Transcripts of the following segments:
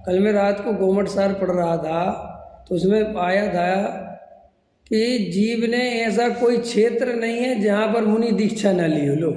कल मैं रात को गोमट सार पढ़ रहा था तो उसमें आया था कि जीव ने ऐसा कोई क्षेत्र नहीं है जहाँ पर मुनि दीक्षा ना ली हो। लो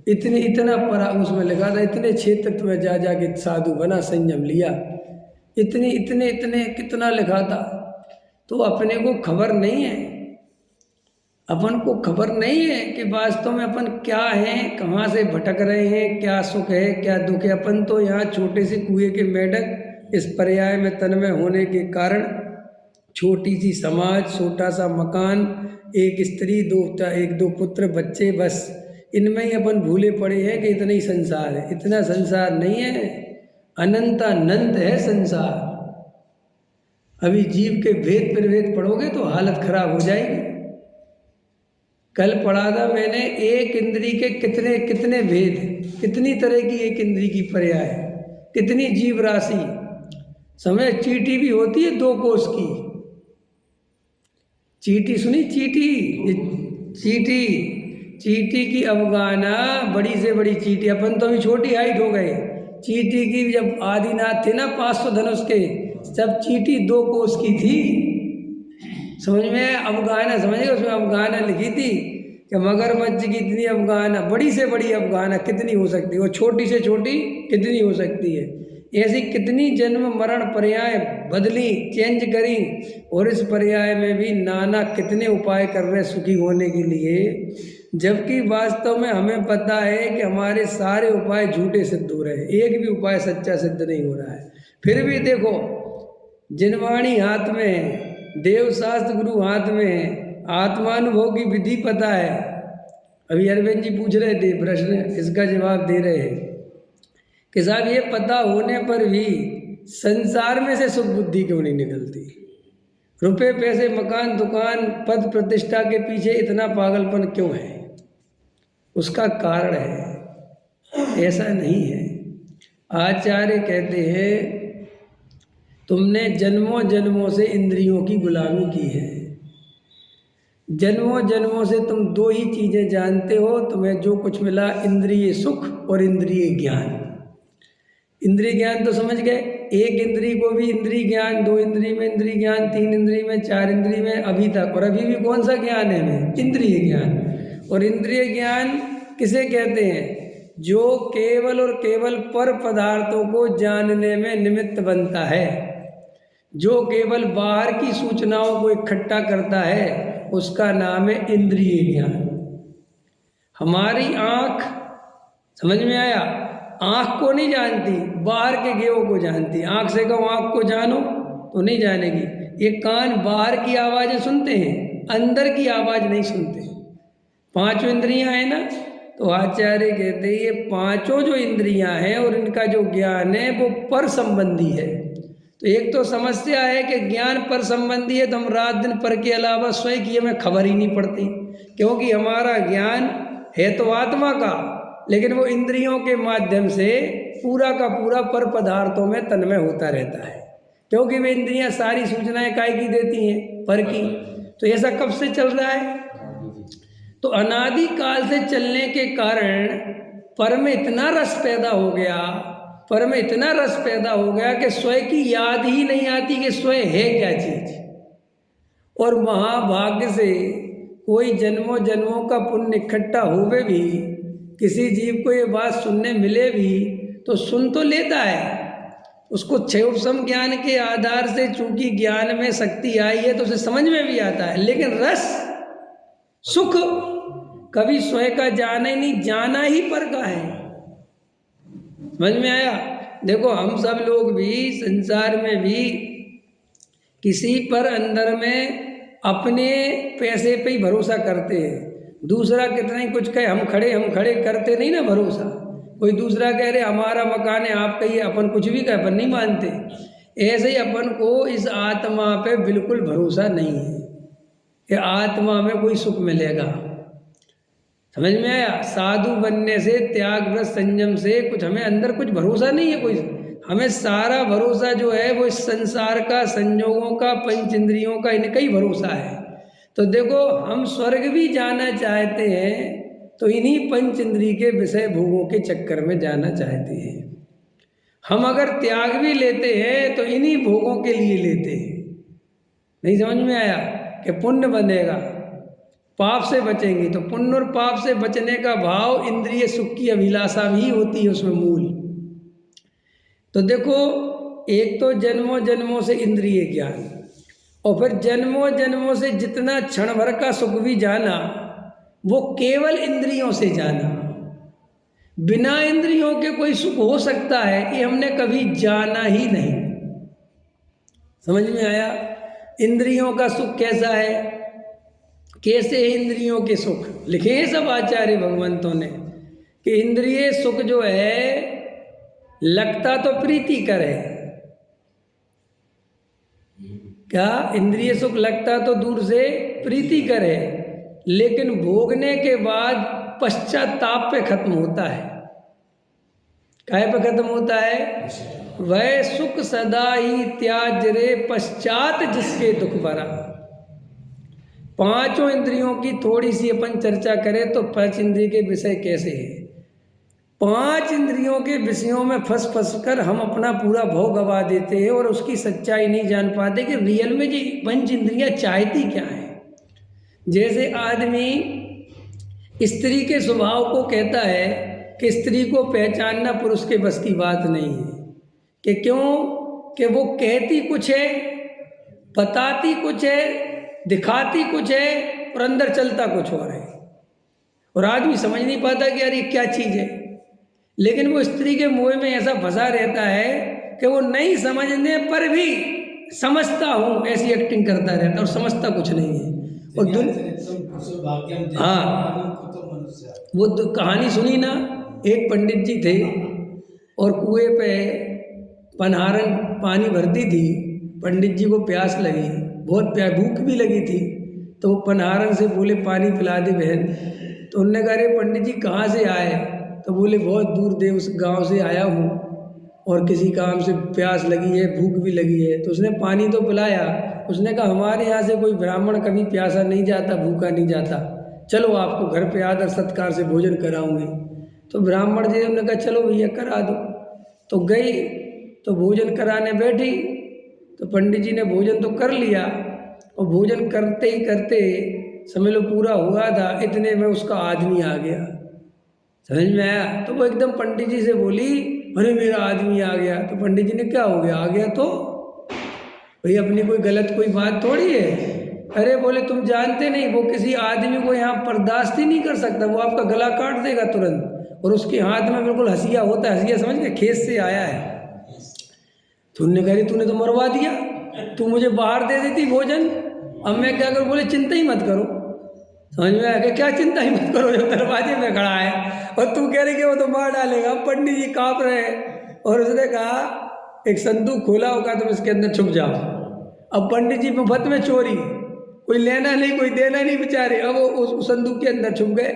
इतना पढ़ा, उसमें लिखा था इतने क्षेत्र तुम्हें जा के साधु बना, संयम लिया, इतने इतने इतने कितना लिखा था। तो अपने को खबर नहीं है, अपन को खबर नहीं है कि वास्तव में अपन क्या हैं, कहाँ से भटक रहे हैं, क्या सुख है क्या दुख है। अपन तो यहाँ छोटे से कुएं के मेढक इस पर्याय में तन्मय होने के कारण छोटी सी समाज, छोटा सा मकान, एक स्त्री, एक दो पुत्र बच्चे, बस इनमें ही अपन भूले पड़े हैं कि इतना ही संसार है। इतना संसार नहीं है, अनंतानंत है संसार। अभी जीव के भेद प्रभेद पढ़ोगे तो हालत खराब हो जाएगी। कल पढ़ा था मैंने, एक इंद्री के कितने कितने भेद, कितनी तरह की एक इंद्री की पर्याय, कितनी जीव राशि। समय चींटी भी होती है 2 कोस की। चींटी सुनी? चींटी की अवगाना, बड़ी से बड़ी चींटी। अपन तो अभी छोटी हाइट हो गए। चींटी की जब आदिनाथ थे ना 500 धनुष के, सब चींटी 2 कोस की थी। समझ में? अफगाना समझिए, उसमें अफगाना लिखी थी कि मगरमच्छ की इतनी अफगाना, बड़ी से बड़ी अफगाना कितनी हो सकती है, और छोटी से छोटी कितनी हो सकती है। ऐसी कितनी जन्म मरण पर्याय बदली, चेंज करी, और इस पर्याय में भी नाना कितने उपाय कर रहे सुखी होने के लिए, जबकि वास्तव में हमें पता है कि हमारे सारे उपाय झूठे सिद्ध हो रहे हैं, एक भी उपाय सच्चा सिद्ध नहीं हो रहा है। फिर भी देखो, जिनवाणी हाथ में है, देवशास्त्र गुरु हाथ में है, आत्मानुभव की विधि पता है। अभी अरविंद जी पूछ रहे थे प्रश्न, इसका जवाब दे रहे हैं कि साहब ये पता होने पर भी संसार में से सुख बुद्धि क्यों नहीं निकलती। रुपए पैसे मकान दुकान पद प्रतिष्ठा के पीछे इतना पागलपन क्यों है? उसका कारण है, ऐसा नहीं है। आचार्य कहते हैं तुमने जन्मों जन्मों से इंद्रियों की गुलामी की है। जन्मों जन्मों से तुम 2 ही चीज़ें जानते हो, तुम्हें जो कुछ मिला इंद्रिय सुख और इंद्रिय ज्ञान। इंद्रिय ज्ञान तो समझ गए, एक इंद्रिय को भी इंद्रिय ज्ञान, 2 इंद्रिय में इंद्रिय ज्ञान, 3 इंद्रिय में, 4 इंद्रिय में अभी तक। और अभी भी कौन सा ज्ञान है हमें? इंद्रिय ज्ञान। और इंद्रिय ज्ञान किसे कहते हैं? जो केवल और केवल पर पदार्थों को जानने में निमित्त बनता है, जो केवल बाहर की सूचनाओं को इकट्ठा करता है, उसका नाम है इंद्रिय ज्ञान। हमारी आँख, समझ में आया? आँख को नहीं जानती, बाहर के गेवों को जानती। आँख से कहो आँख को जानो तो नहीं जानेगी। ये कान बाहर की आवाज़ें सुनते हैं, अंदर की आवाज़ नहीं सुनते। 5 इंद्रियां हैं ना, तो आचार्य कहते हैं ये 5 जो इंद्रियां हैं और इनका जो ज्ञान है वो पर संबंधी है। तो एक तो समस्या है कि ज्ञान पर संबंधी है, तो हम रात दिन पर के अलावा स्वयं की हमें खबर ही नहीं पड़ती, क्योंकि हमारा ज्ञान है तो आत्मा का, लेकिन वो इंद्रियों के माध्यम से पूरा का पूरा पर पदार्थों में तन्मय होता रहता है, क्योंकि वे इंद्रियां सारी सूचनाएं काय की देती हैं? पर की। तो ऐसा कब से चल रहा है? तो अनादि काल से चलने के कारण पर में इतना रस पैदा हो गया, पर में इतना रस पैदा हो गया कि स्वयं की याद ही नहीं आती कि स्वयं है क्या चीज। और महाभाग्य से कोई जन्मों जन्मों का पुण्य इकट्ठा होवे भी, किसी जीव को ये बात सुनने मिले भी तो सुन तो लेता है, उसको क्षयोपम ज्ञान के आधार से चूंकि ज्ञान में शक्ति आई है तो उसे समझ में भी आता है, लेकिन रस सुख कभी स्वयं का जाना ही नहीं, जाना ही पर का है। समझ में आया? देखो हम सब लोग भी संसार में भी किसी पर अंदर में अपने पैसे पे ही भरोसा करते हैं। दूसरा कितना ही कुछ कहे, हम खड़े करते नहीं ना भरोसा। कोई दूसरा कह रहे हमारा मकान है, आप कहिए, अपन कुछ भी कहे अपन नहीं मानते। ऐसे ही अपन को इस आत्मा पे बिल्कुल भरोसा नहीं है कि आत्मा में कोई सुख मिलेगा। समझ में आया? साधु बनने से, त्याग व्रत संयम से कुछ हमें अंदर कुछ भरोसा नहीं है कोई। हमें सारा भरोसा जो है वो इस संसार का, संयोगों का, पंच इंद्रियों का, इनका ही भरोसा है। तो देखो हम स्वर्ग भी जाना चाहते हैं तो इन्हीं पंच इंद्रिय के विषय भोगों के चक्कर में जाना चाहते हैं। हम अगर त्याग भी लेते हैं तो इन्हीं भोगों के लिए लेते हैं। नहीं समझ में आया कि पुण्य बनेगा, पाप से बचेंगे, तो पुण्य और पाप से बचने का भाव इंद्रिय सुख की अभिलाषा भी होती है उसमें मूल। तो देखो, एक तो जन्मों जन्मों से इंद्रिय ज्ञान, और फिर जन्मों जन्मों से जितना क्षण भर का सुख भी जाना वो केवल इंद्रियों से जाना। बिना इंद्रियों के कोई सुख हो सकता है ये हमने कभी जाना ही नहीं। समझ में आया? इंद्रियों का सुख कैसा है, कैसे है इंद्रियों के सुख? लिखे हैं सब आचार्य भगवंतों ने कि इंद्रिय सुख जो है लगता तो प्रीतिकर है। क्या? इंद्रिय सुख लगता तो दूर से प्रीतिकर है, लेकिन भोगने के बाद पश्चाताप पे खत्म होता है। काहे पे खत्म होता है? वह सुख सदा ही त्याज रे पश्चात जिसके दुख भरा। पांचों इंद्रियों की थोड़ी सी अपन चर्चा करें तो पंच इंद्रिय के विषय कैसे है। पांच इंद्रियों के विषयों में फंस कर हम अपना पूरा भोग गवा देते हैं और उसकी सच्चाई नहीं जान पाते कि रियल में जी पंच इंद्रियां चाहती क्या है। जैसे आदमी स्त्री के स्वभाव को कहता है कि स्त्री को पहचानना पुरुष के बस की बात नहीं है। कि क्यों? कि वो कहती कुछ है, बताती कुछ है, दिखाती कुछ है और अंदर चलता कुछ और है, और आदमी समझ नहीं पाता कि यार ये क्या चीज़ है। लेकिन वो स्त्री के मोह में ऐसा फंसा रहता है कि वो नहीं समझने पर भी समझता हूँ ऐसी एक्टिंग करता रहता है और समझता कुछ नहीं है। और हाँ, वो कहानी सुनी ना, एक पंडित जी थे और कुएं पे पनहारन पानी भरती थी। पंडित जी को प्यास लगी, बहुत भूख भी लगी थी, तो वो पनहारन से बोले पानी पिला दे बहन। तो उन्होंने कहा अरे पंडित जी कहाँ से आए? तो बोले बहुत दूर दे उस गांव से आया हूँ और किसी काम से प्यास लगी है, भूख भी लगी है। तो उसने पानी तो पिलाया। उसने कहा हमारे यहाँ से कोई ब्राह्मण कभी प्यासा नहीं जाता, भूखा नहीं जाता, चलो आपको घर पे आदर सत्कार से भोजन कराऊंगे। तो ब्राह्मण जी ने कहा चलो भैया करा दो। तो गई तो भोजन कराने बैठी, तो पंडित जी ने भोजन तो कर लिया, और भोजन करते ही करते समझ लो पूरा हुआ था, इतने में उसका आदमी आ गया। समझ में आया? तो वो एकदम पंडित जी से बोली अरे मेरा आदमी आ गया। तो पंडित जी ने क्या हो गया? आ गया तो भाई अपनी कोई गलत कोई बात थोड़ी है। अरे बोले तुम जानते नहीं, वो किसी आदमी को यहाँ बर्दाश्त ही नहीं कर सकता, वो आपका गला काट देगा तुरंत। और उसके हाथ में बिल्कुल हसिया होता है, हसिया समझ के खेत से आया है। तुमने कहा तूने तो मरवा दिया, तू मुझे बाहर दे देती भोजन, अब मैं क्या करूँ? बोले चिंता ही मत करो। समझ में आया? क्या चिंता ही मत करो, जो दरवाजे में खड़ा है और तू कह रही कि वो तो मार डालेगा। पंडित जी काँप रहे और उसने कहा एक संदूक खोला होगा, तुम इसके अंदर छुप जाओ। अब पंडित जी मुफ्त में चोरी, कोई लेना नहीं कोई देना नहीं बेचारे। अब वो उस संदूक के अंदर छुप गए।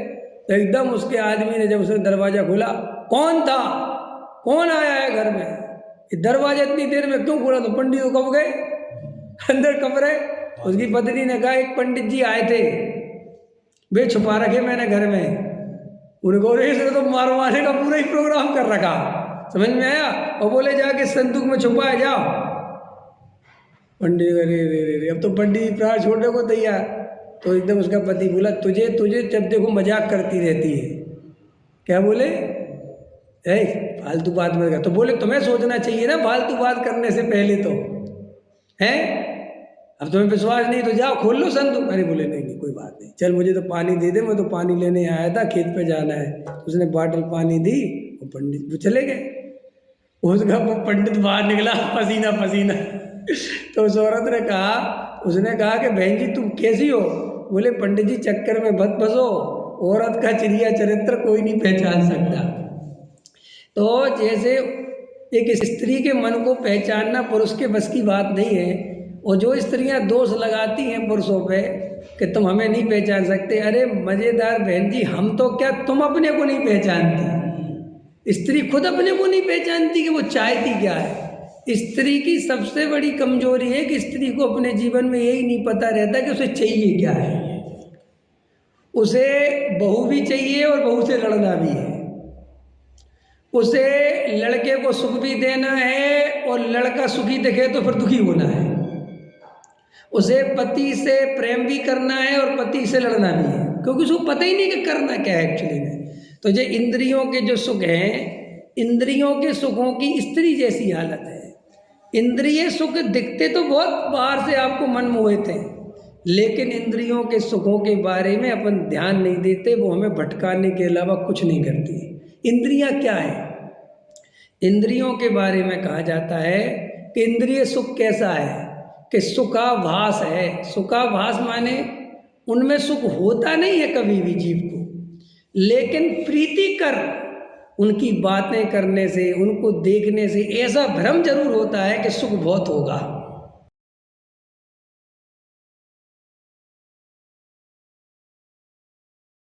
तो एकदम उसके आदमी ने जब उसने दरवाजा खोला, कौन था, कौन आया है घर में, ये दरवाजा इतनी देर में क्यों खोला? तो पंडित कब गए अंदर कमरे। उसकी पत्नी ने कहा एक पंडित जी आए थे, वे छुपा रखे मैंने घर में। उनको तो मारवाने का पूरा ही प्रोग्राम कर रखा। समझ में आया? और बोले जाके संदूक में छुपाया जाओ। पंडित अरे रे रे, अब तो पंडित प्राण छोड़ने को तैयार। तो एकदम उसका पति बोला तुझे जब देखो मजाक करती रहती है। क्या बोले? फालतू बात मत कर। तो बोले तुम्हें सोचना चाहिए ना फालतू बात करने से पहले तो है। अब तुम्हें विश्वास नहीं तो जाओ खोल लो संदूक। अरे बोले नहीं कोई बात नहीं, चल मुझे तो पानी दे दे, मैं तो पानी लेने आया था, खेत पे जाना है। उसने बॉटल पानी दी और पंडित वो चले गए। उसका पंडित बाहर निकला पसीना पसीना। तो उस औरत ने कहा, उसने कहा कि बहन जी तुम कैसी हो? बोले पंडित जी चक्कर में मत फंसो, औरत का चिड़िया चरित्र कोई नहीं पहचान सकता। तो जैसे एक स्त्री के मन को पहचानना पुरुष के बस की बात नहीं है, और जो स्त्रियां दोष लगाती हैं पुरुषों पे कि तुम हमें नहीं पहचान सकते, अरे मज़ेदार बहन जी, हम तो क्या तुम अपने को नहीं पहचानती, स्त्री खुद अपने को नहीं पहचानती कि वो चाहती क्या है। स्त्री की सबसे बड़ी कमजोरी है कि स्त्री को अपने जीवन में यही नहीं पता रहता कि उसे चाहिए क्या है। उसे बहू भी चाहिए और बहू से लड़ना भी है, उसे लड़के को सुख भी देना है और लड़का सुखी दिखे तो फिर दुखी होना है। उसे पति से प्रेम भी करना है और पति से लड़ना भी है, क्योंकि उसको पता ही नहीं कि करना क्या है एक्चुअली में। तो ये इंद्रियों के जो सुख हैं, इंद्रियों के सुखों की स्त्री जैसी हालत है। इंद्रिय सुख दिखते तो बहुत बाहर से आपको मनमोहित हैं, लेकिन इंद्रियों के सुखों के बारे में अपन ध्यान नहीं देते, वो हमें भटकाने के अलावा कुछ नहीं करती। इंद्रियां क्या है? इंद्रियों के बारे में कहा जाता है कि इंद्रिय सुख कैसा है कि सुखाभास है। सुखाभास माने उनमें सुख होता नहीं है कभी भी जीव को, लेकिन प्रीतिकर उनकी बातें करने से, उनको देखने से ऐसा भ्रम जरूर होता है कि सुख बहुत होगा।